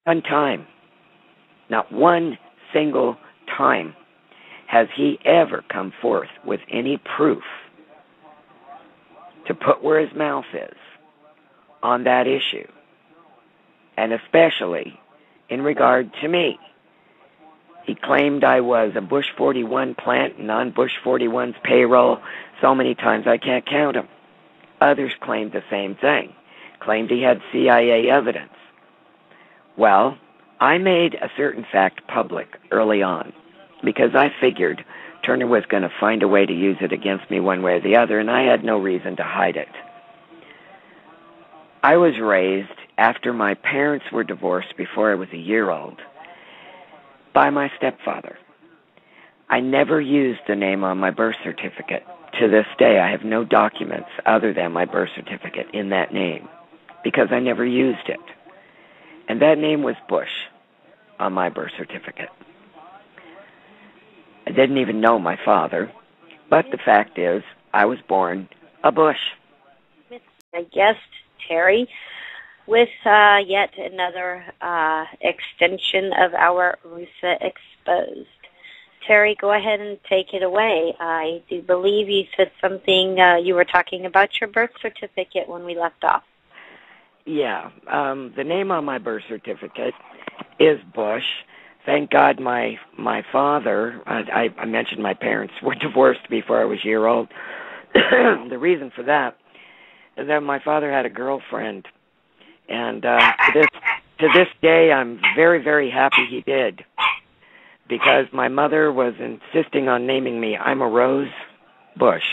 one time, not one single time, has he ever come forth with any proof to put where his mouth is on that issue, and especially in regard to me. He claimed I was a Bush 41 plant and on Bush 41's payroll so many times I can't count them. Others claimed the same thing, claimed he had CIA evidence. Well, I made a certain fact public early on because I figured Turner was going to find a way to use it against me one way or the other, and I had no reason to hide it. I was raised after my parents were divorced before I was a year old by my stepfather. I never used the name on my birth certificate. To this day, I have no documents other than my birth certificate in that name because I never used it. And that name was Bush on my birth certificate. I didn't even know my father, but the fact is, I was born a Bush. My guest, Terry, with yet another extension of our RuSA Exposed. Terry, go ahead and take it away. I do believe you said something, you were talking about your birth certificate when we left off. Yeah, the name on my birth certificate is Bush. Thank God my father, I mentioned my parents were divorced before I was a year old. The reason for that is that my father had a girlfriend. And to this day, I'm very, very happy he did, because my mother was insisting on naming me I'm a Rose Bush,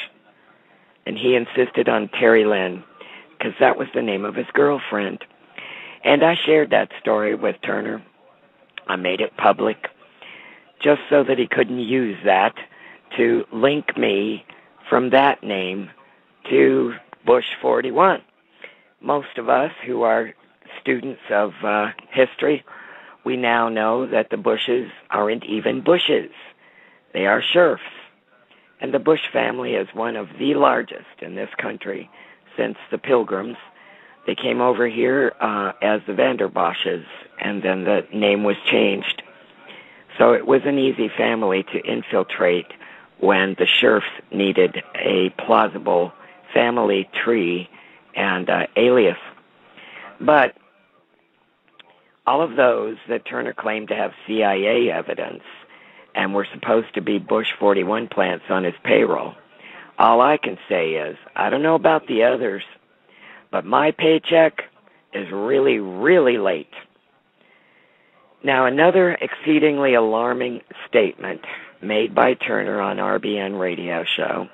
and he insisted on Terry Lynn, because that was the name of his girlfriend. And I shared that story with Turner. I made it public just so that he couldn't use that to link me from that name to Bush 41. Most of us who are students of history, we now know that the Bushes aren't even Bushes. They are Scherfs. And the Bush family is one of the largest in this country since the Pilgrims. They came over here as the Vanderbosches, and then the name was changed. So it was an easy family to infiltrate when the Scherfs needed a plausible family tree and alias. But all of those that Turner claimed to have CIA evidence and were supposed to be Bush 41 plants on his payroll, all I can say is, I don't know about the others, but my paycheck is really, really late. Now, another exceedingly alarming statement made by Turner on RBN radio show,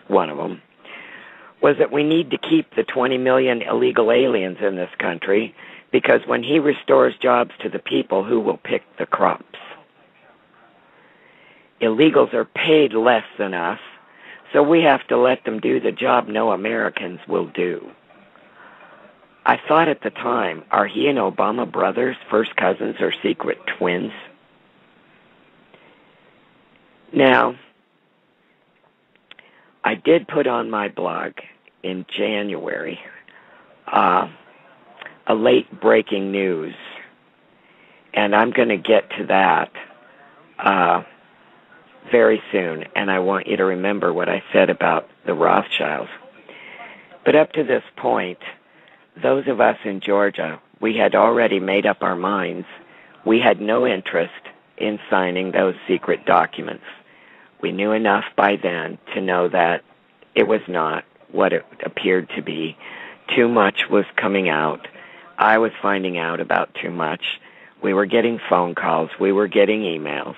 one of them, was that we need to keep the 20 million illegal aliens in this country because when he restores jobs to the people, who will pick the crops? Illegals are paid less than us, so we have to let them do the job no Americans will do. I thought at the time, are he and Obama brothers, first cousins, or secret twins? Now, I did put on my blog in January a late breaking news, and I'm going to get to that very soon, and I want you to remember what I said about the Rothschilds. But up to this point, those of us in Georgia, we had already made up our minds. We had no interest in signing those secret documents. We knew enough by then to know that it was not what it appeared to be. Too much was coming out. I was finding out about too much. We were getting phone calls. We were getting emails.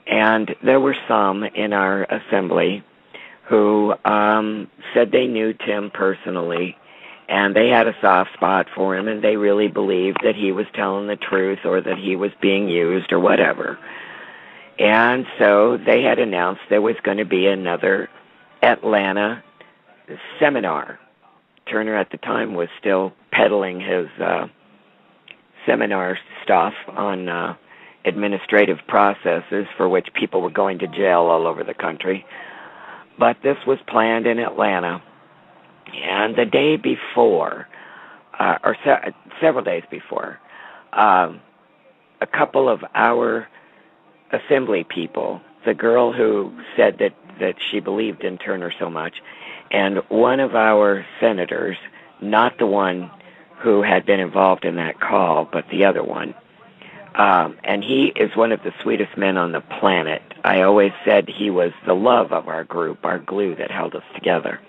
And there were some in our assembly who said they knew Tim personally, and they had a soft spot for him, and they really believed that he was telling the truth or that he was being used or whatever. And so they had announced there was going to be another Atlanta seminar. Turner at the time was still peddling his seminar stuff on administrative processes for which people were going to jail all over the country. But this was planned in Atlanta. And the day before, several days before, a couple of our assembly people, the girl who said that she believed in Turner so much, and one of our senators, not the one who had been involved in that call, but the other one. And he is one of the sweetest men on the planet. I always said he was the love of our group, our glue that held us together.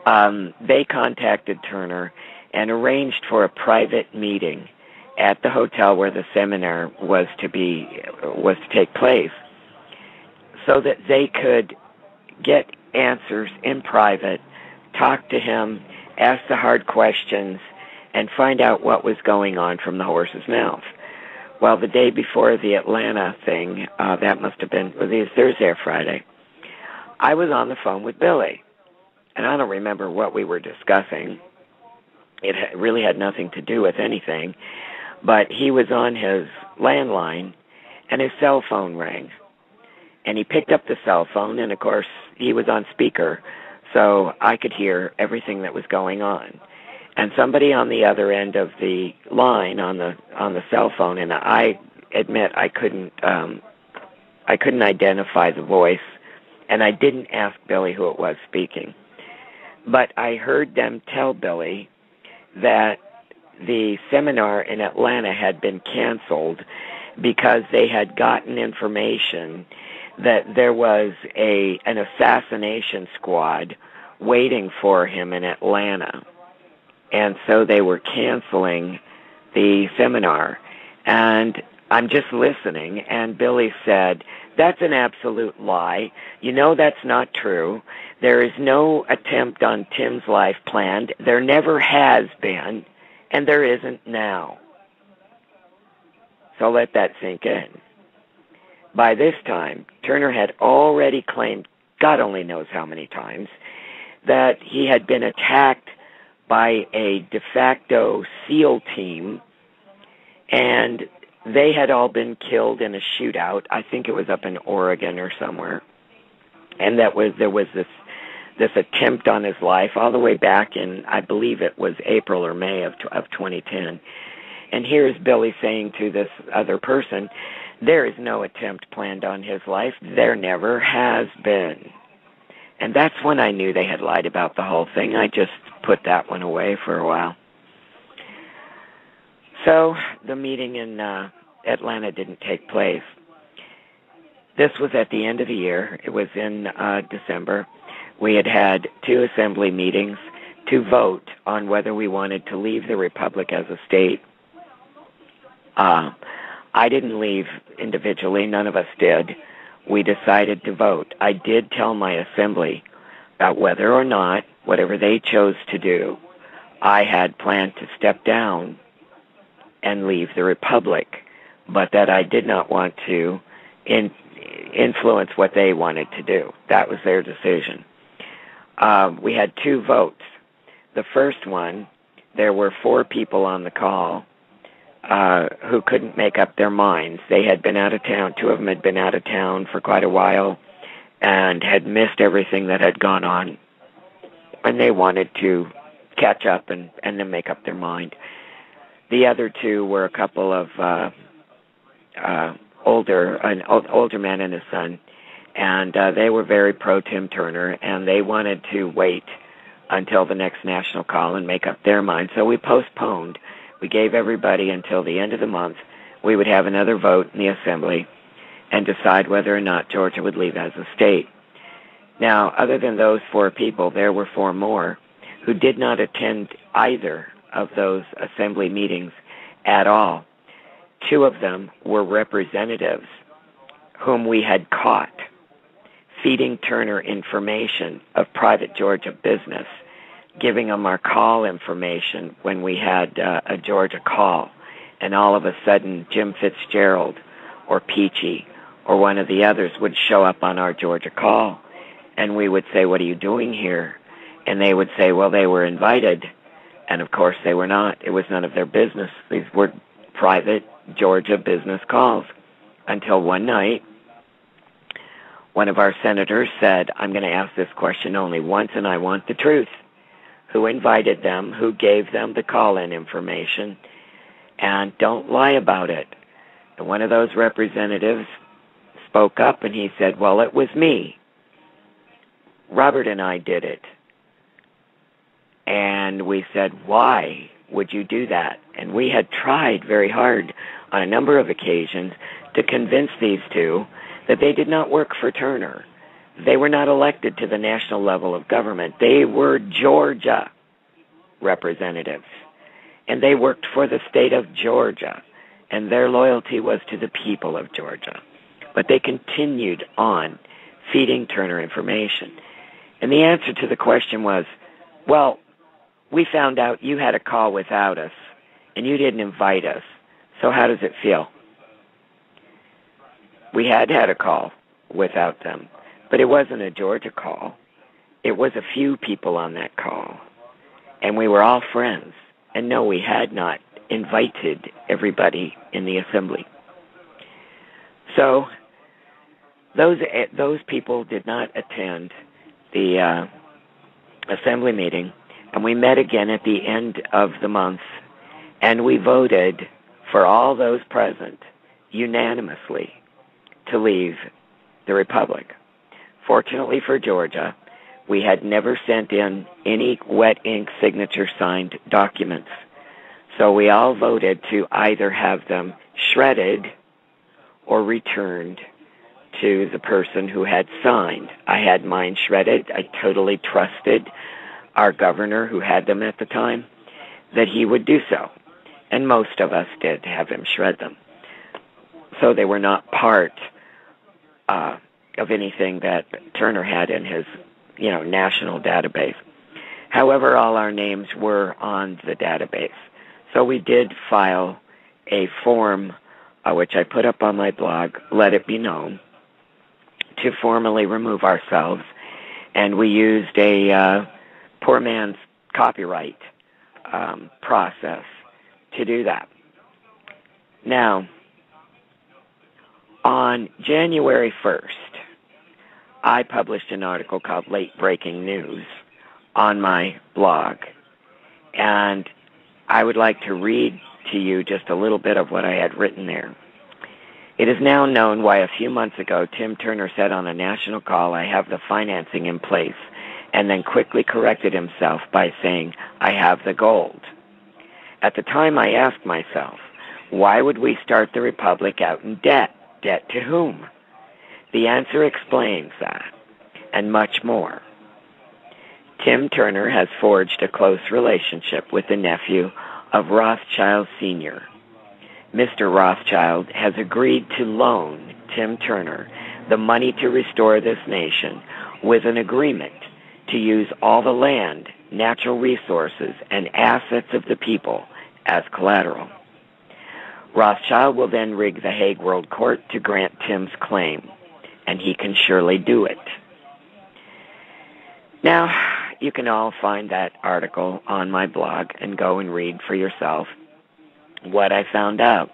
They contacted Turner and arranged for a private meeting at the hotel where the seminar was to take place, so that they could get answers in private, talk to him, ask the hard questions, and find out what was going on from the horse's mouth. Well, the day before the Atlanta thing, that must have been Thursday or Friday, I was on the phone with Billy, and I don't remember what we were discussing. It really had nothing to do with anything, but he was on his landline, and his cell phone rang. And he picked up the cell phone, and, of course, he was on speaker, so I could hear everything that was going on. And somebody on the other end of the line on the cell phone, and I admit I couldn't identify the voice, and I didn't ask Billy who it was speaking. But I heard them tell Billy that the seminar in Atlanta had been canceled because they had gotten information that there was an assassination squad waiting for him in Atlanta. And so they were canceling the seminar. And I'm just listening, and Billy said, "That's an absolute lie. You know that's not true. There is no attempt on Tim's life planned. There never has been, and there isn't now." So let that sink in. By this time, Turner had already claimed, God only knows how many times, that he had been attacked by a de facto SEAL team, and they had all been killed in a shootout. I think it was up in Oregon or somewhere. And there was this attempt on his life all the way back in, I believe it was April or May of 2010. And here's Billy saying to this other person, there is no attempt planned on his life. There never has been. And that's when I knew they had lied about the whole thing. I just put that one away for a while. So the meeting in Atlanta didn't take place. This was at the end of the year. It was in December. We had 2 assembly meetings to vote on whether we wanted to leave the Republic as a state. I didn't leave individually. None of us did. We decided to vote. I did tell my assembly about whether or not, whatever they chose to do, I had planned to step down and leave the Republic, but that I did not want to influence what they wanted to do. That was their decision. We had 2 votes. The first one, there were 4 people on the call who couldn't make up their minds. They had been out of town. 2 of them had been out of town for quite a while and had missed everything that had gone on. And they wanted to catch up and then make up their mind. The other 2 were a couple of an older man and his son, and they were very pro-Tim Turner, and they wanted to wait until the next national call and make up their mind. So we postponed. We gave everybody until the end of the month. We would have another vote in the assembly and decide whether or not Georgia would leave as a state. Now, other than those 4 people, there were 4 more who did not attend either of those assembly meetings at all. 2 of them were representatives whom we had caught feeding Turner information of private Georgia business, giving them our call information when we had a Georgia call, and all of a sudden Jim Fitzgerald or Peachy or one of the others would show up on our Georgia call, and we would say, "What are you doing here?" And they would say, "Well, they were invited." And of course they were not. It was none of their business. These were private Georgia business calls. Until one night, one of our senators said, "I'm going to ask this question only once, and I want the truth. Who invited them? Who gave them the call-in information? And don't lie about it." And one of those representatives spoke up and he said, well, it was me. Robert and I did it. And we said, why would you do that? And we had tried very hard on a number of occasions to convince these two that they did not work for Turner. They were not elected to the national level of government. They were Georgia representatives, and they worked for the state of Georgia, and their loyalty was to the people of Georgia. But they continued on feeding Turner information. And the answer to the question was, well, we found out you had a call without us, and you didn't invite us, so how does it feel? We had a call without them, but it wasn't a Georgia call. It was a few people on that call, and we were all friends. And no, we had not invited everybody in the assembly. So those people did not attend the assembly meeting, and we met again at the end of the month, and we voted for all those present unanimously to leave the Republic. Fortunately for Georgia, we had never sent in any wet ink signature signed documents. So we all voted to either have them shredded or returned to the person who had signed. I had mine shredded. I totally trusted our governor, who had them at the time, that he would do so. And most of us did have him shred them. So they were not part of anything that Turner had in his, national database. However, all our names were on the database. So we did file a form, which I put up on my blog, Let It Be Known, to formally remove ourselves. And we used a poor man's copyright process to do that. Now, on January 1st, I published an article called Late Breaking News on my blog, and I would like to read to you just a little bit of what I had written there. It is now known why a few months ago Tim Turner said on a national call, I have the financing in place, and then quickly corrected himself by saying, I have the gold. At the time, I asked myself, why would we start the Republic out in debt? Debt to whom? The answer explains that, and much more. Tim Turner has forged a close relationship with the nephew of Rothschild Sr. Mr. Rothschild has agreed to loan Tim Turner the money to restore this nation with an agreement to use all the land, natural resources, and assets of the people as collateral. Rothschild will then rig the Hague World Court to grant Tim's claim, and he can surely do it. Now, you can all find that article on my blog and go and read for yourself what I found out.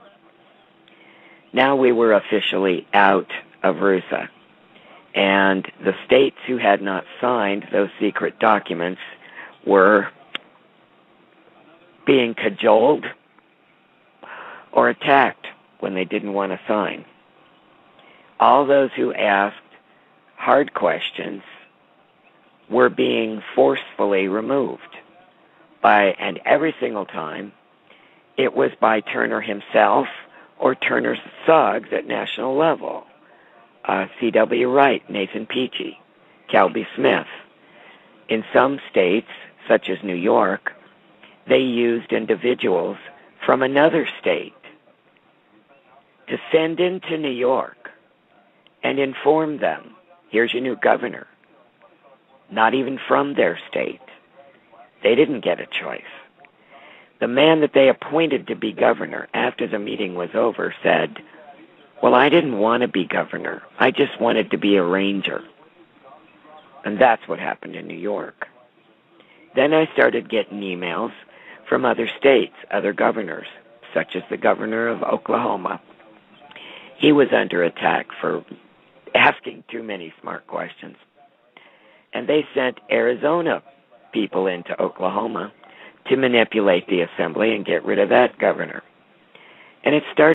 Now we were officially out of RuSA, and the states who had not signed those secret documents were being cajoled or attacked when they didn't want to sign. All those who asked hard questions were being forcefully removed and every single time it was by Turner himself or Turner's thugs at national level. C.W. Wright, Nathan Peachy, Calby Smith. In some states, such as New York, they used individuals from another state to send into New York and inform them, here's your new governor. Not even from their state. They didn't get a choice. The man that they appointed to be governor after the meeting was over said, well, I didn't want to be governor. I just wanted to be a ranger. And that's what happened in New York. Then I started getting emails from other states, other governors, such as the governor of Oklahoma. He was under attack for asking too many smart questions. And they sent Arizona people into Oklahoma to manipulate the assembly and get rid of that governor. And it started